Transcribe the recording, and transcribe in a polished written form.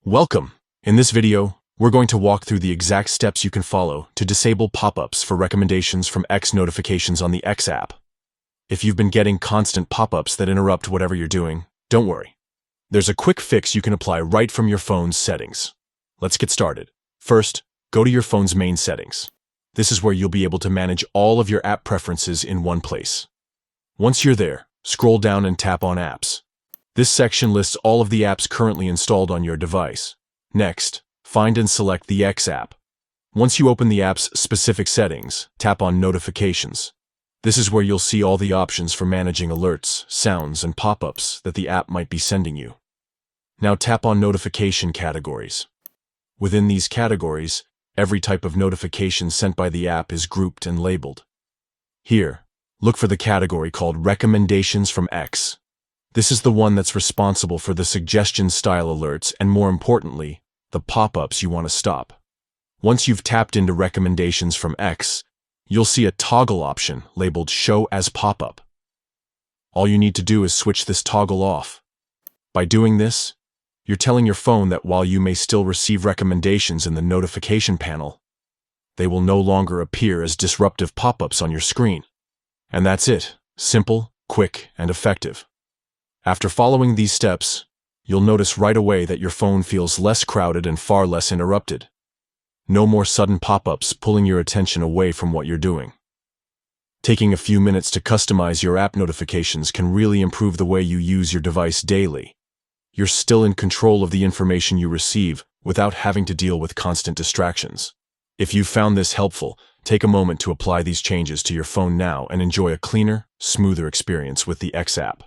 Welcome! In this video, we're going to walk through the exact steps you can follow to disable pop-ups for recommendations from X notifications on the X app. If you've been getting constant pop-ups that interrupt whatever you're doing, don't worry. There's a quick fix you can apply right from your phone's settings. Let's get started. First, go to your phone's main settings. This is where you'll be able to manage all of your app preferences in one place. Once you're there, scroll down and tap on Apps. This section lists all of the apps currently installed on your device. Next, find and select the X app. Once you open the app's specific settings, tap on Notifications. This is where you'll see all the options for managing alerts, sounds, and pop-ups that the app might be sending you. Now tap on Notification Categories. Within these categories, every type of notification sent by the app is grouped and labeled. Here, look for the category called Recommendations from X. This is the one that's responsible for the suggestion-style alerts and, more importantly, the pop-ups you want to stop. Once you've tapped into Recommendations from X, you'll see a toggle option labeled Show as Pop-up. All you need to do is switch this toggle off. By doing this, you're telling your phone that while you may still receive recommendations in the notification panel, they will no longer appear as disruptive pop-ups on your screen. And that's it. Simple, quick, and effective. After following these steps, you'll notice right away that your phone feels less crowded and far less interrupted. No more sudden pop-ups pulling your attention away from what you're doing. Taking a few minutes to customize your app notifications can really improve the way you use your device daily. You're still in control of the information you receive without having to deal with constant distractions. If you found this helpful, take a moment to apply these changes to your phone now and enjoy a cleaner, smoother experience with the X app.